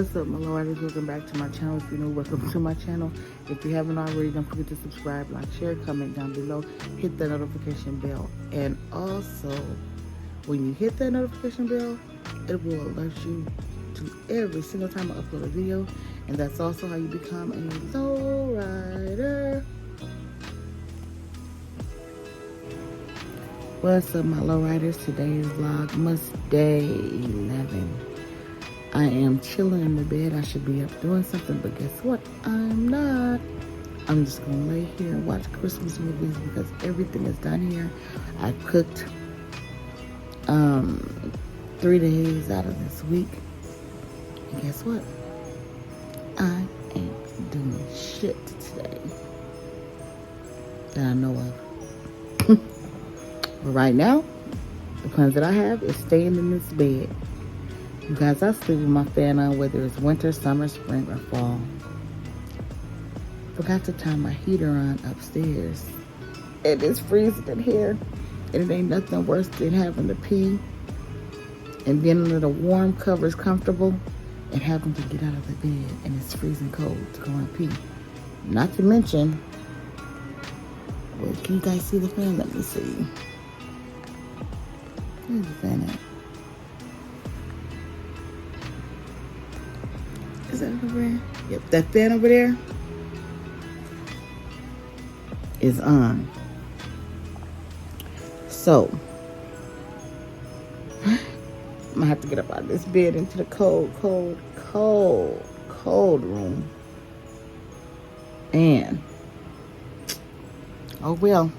What's up, my lords? Welcome back to my channel. If you know, welcome to my channel. If you haven't already, don't forget to subscribe, like, share, comment down below. Hit the notification bell. And also, when you hit that notification bell, it will alert you to every single time I upload a video. And that's also how you become a low rider. What's up, my low riders? Today is Vlogmas day 11. I am chilling in the bed. I should be up doing something, but guess what? I'm not. I'm just gonna lay here and watch Christmas movies because everything is done here. I cooked 3 days out of this week. And guess what? I ain't doing shit today that I know of. But right now, the plans that I have is staying in this bed. You guys, I sleep with my fan on whether it's winter, summer, spring, or fall. Forgot to turn my heater on upstairs. And it's freezing in here. And it ain't nothing worse than having to pee and being under the warm covers comfortable and having to get out of the bed and it's freezing cold to go and pee. Not to mention, well, can you guys see the fan? Let me see. Where's the fan at? Is that over there? Yep, that fan over there is on. So, I'm gonna have to get up out of this bed into the cold room. And, oh well,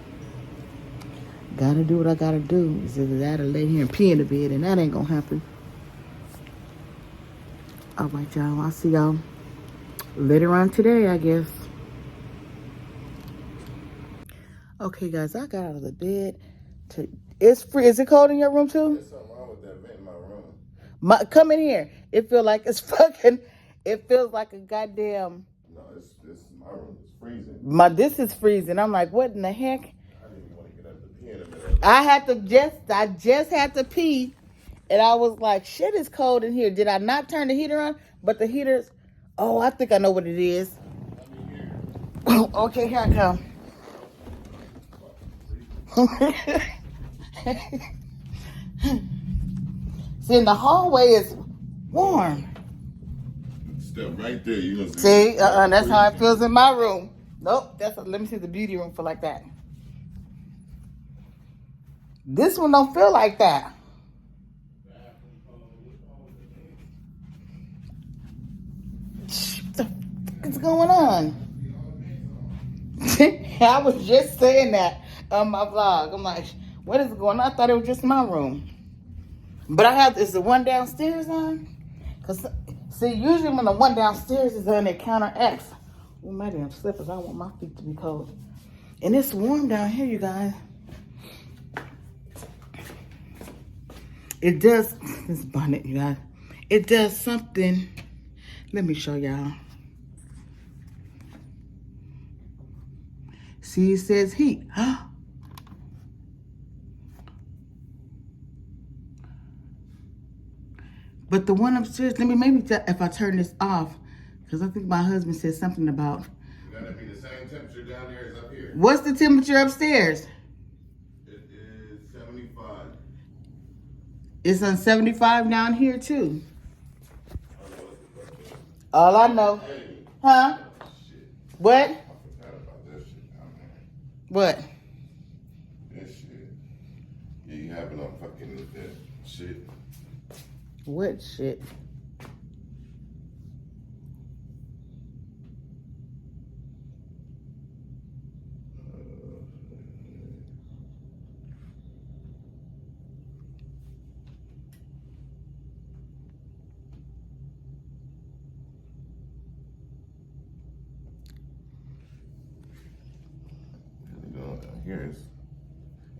gotta do what I gotta do. It's either that or lay here and pee in the bed, and that ain't gonna happen. All right, y'all. I'll see y'all later on today, I guess. Okay, guys. I got out of the bed. It's free. Is it cold in your room, too? There's something wrong with that vent in my room. Come in here. It feels like it's fucking... It feels like a goddamn... No, my room is freezing. This is freezing. I'm like, what in the heck? I didn't even want to get up to pee in the middle. I just had to pee. And I was like, shit, it's cold in here. Did I not turn the heater on? But the heater's... Oh, I think I know what it is. Okay, here I come. See, in the hallway is warm. Step right there. You gonna See, that's how it feels in my room. Nope, let me see the beauty room feel like that. This one don't feel like that. What the fuck is going on? I was just saying that on my vlog. I'm like, what is going on? I thought it was just my room. But is the one downstairs on? Because, see, usually when the one downstairs is on, it counteracts. Oh, my damn slippers. I don't want my feet to be cold. And it's warm down here, you guys. It does, this bonnet, you guys. It does something. Let me show y'all. See, it says heat. But the one upstairs, maybe if I turn this off, because I think my husband said something about. It's gonna be the same temperature down there as up here. What's the temperature upstairs? It is 75. It's on 75 down here too. All I know. Huh? Shit. What? I forgot about that shit down there. What? This shit. Yeah, you having on fucking that shit. What shit?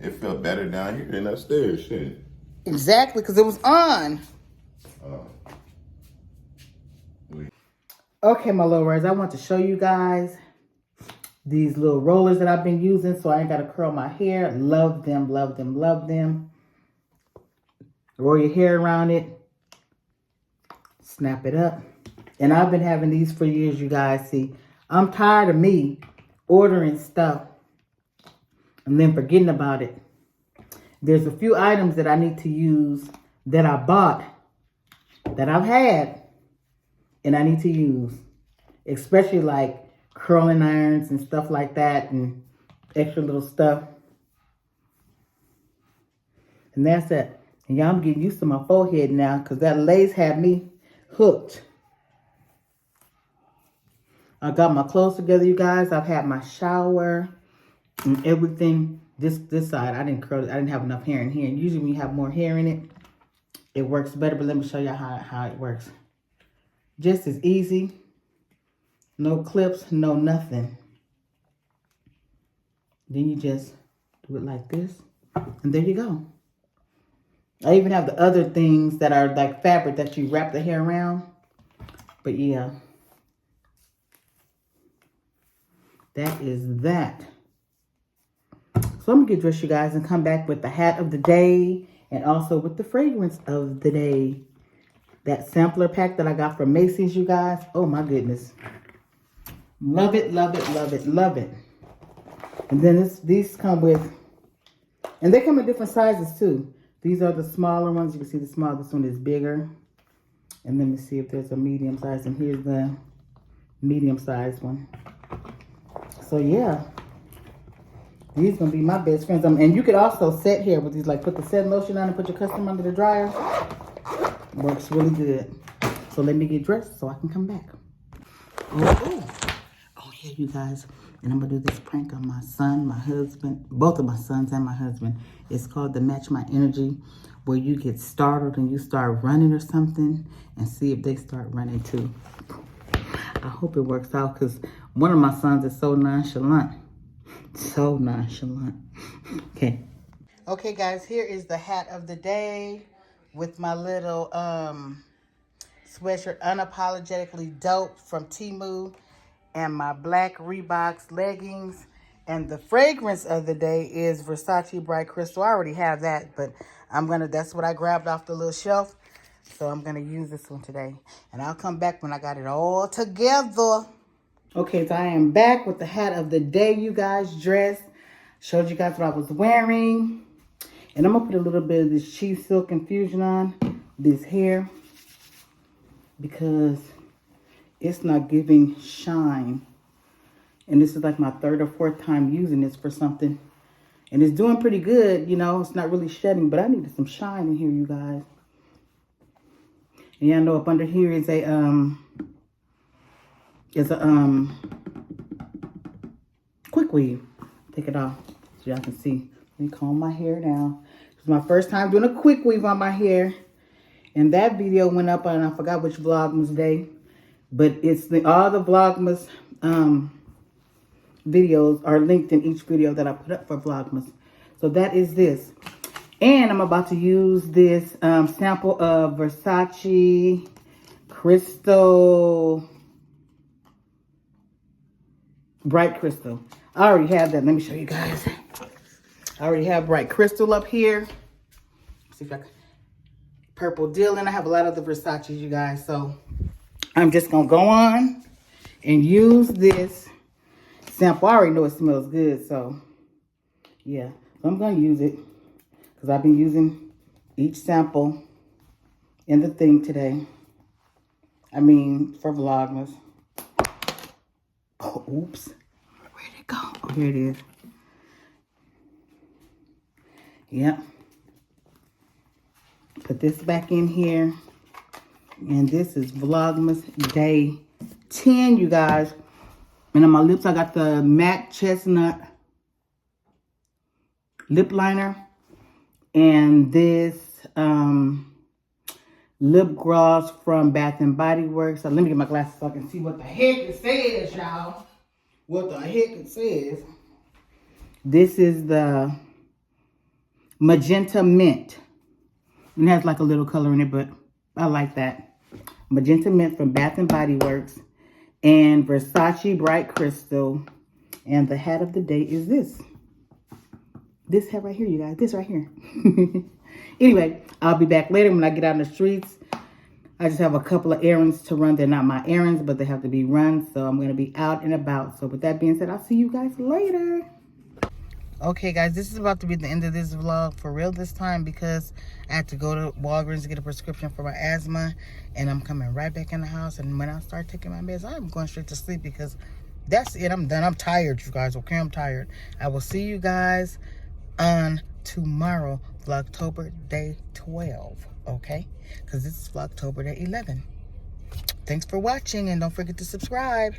It felt better down here than upstairs, shit. Exactly, because it was on. Okay, my little words, I want to show you guys these little rollers that I've been using so I ain't got to curl my hair. Love them, love them, love them. Roll your hair around it. Snap it up. And I've been having these for years, you guys. See, I'm tired of me ordering stuff and then forgetting about it. There's a few items that I need to use that I bought, that I've had, and I need to use. Especially like curling irons and stuff like that and extra little stuff. And that's it. And y'all, I'm getting used to my forehead now because that lace had me hooked. I got my clothes together, you guys. I've had my shower and everything. This side, I didn't curl it. I didn't have enough hair in here. And usually when you have more hair in it, it works better. But let me show you how it works. Just as easy. No clips, no nothing. Then you just do it like this. And there you go. I even have the other things that are like fabric that you wrap the hair around. But yeah. That is that. So I'm going to get dressed, you guys, and come back with the hat of the day and also with the fragrance of the day. That sampler pack that I got from Macy's, you guys. Oh, my goodness. Love it, love it, love it, love it. And then these come with, and they come in different sizes, too. These are the smaller ones. You can see the small. This one is bigger. And let me see if there's a medium size. And here's the medium size one. So, yeah. These going to be my best friends. And you could also set here with these. Like, put the setting lotion on and put your custom under the dryer. Works really good. So, let me get dressed so I can come back. Oh, yeah, you guys. And I'm going to do this prank on my son, my husband, both of my sons and my husband. It's called the Match My Energy, where you get startled and you start running or something and see if they start running too. I hope it works out because one of my sons is so nonchalant. So nonchalant. Okay. Okay, guys, here is the hat of the day with my little sweatshirt, Unapologetically Dope from Temu. And my black Reeboks leggings. And the fragrance of the day is Versace Bright Crystal. I already have that, but that's what I grabbed off the little shelf. So I'm gonna use this one today. And I'll come back when I got it all together. Okay, so I am back with the hat of the day, you guys. Dress. Showed you guys what I was wearing. And I'm gonna put a little bit of this cheap silk infusion on this hair because it's not giving shine. And this is like my third or fourth time using this for something. And it's doing pretty good, you know. It's not really shedding, but I needed some shine in here, you guys. And y'all know up under here is a quick weave. Take it off so y'all can see. Let me comb my hair down. It's my first time doing a quick weave on my hair. And that video went up on, I forgot which Vlogmas day. But it's all the Vlogmas videos are linked in each video that I put up for Vlogmas. So that is this. And I'm about to use this sample of Versace Crystal, Bright Crystal. I already have that. Let me show you guys. I already have Bright Crystal up here. Let's see if I can. Purple Deal. And I have a lot of the Versace's, you guys. So I'm just going to go on and use this sample. I already know it smells good, so yeah. So I'm going to use it because I've been using each sample in the thing today. I mean, for Vlogmas. Oh, oops. Where'd it go? Oh, here it is. Yep. Put this back in here. And this is Vlogmas Day 10, you guys. And on my lips, I got the Matte Chestnut lip liner. And this lip gloss from Bath & Body Works. So let me get my glasses so I can see what the heck it says, y'all. What the heck it says. This is the Magenta Mint. And it has like a little color in it, but I like that. Magenta Mint from Bath & Body Works. And Versace Bright Crystal. And the hat of the day is this. This hat right here, you guys. This right here. Anyway, I'll be back later when I get out in the streets. I just have a couple of errands to run. They're not my errands, but they have to be run. So I'm going to be out and about. So with that being said, I'll see you guys later. Okay, guys, this is about to be the end of this vlog for real this time because I had to go to Walgreens to get a prescription for my asthma. And I'm coming right back in the house. And when I start taking my meds, I'm going straight to sleep because that's it. I'm done. I'm tired, you guys. Okay, I'm tired. I will see you guys on tomorrow, Vlogtober day 12. Okay? Because this is Vlogtober day 11. Thanks for watching and don't forget to subscribe.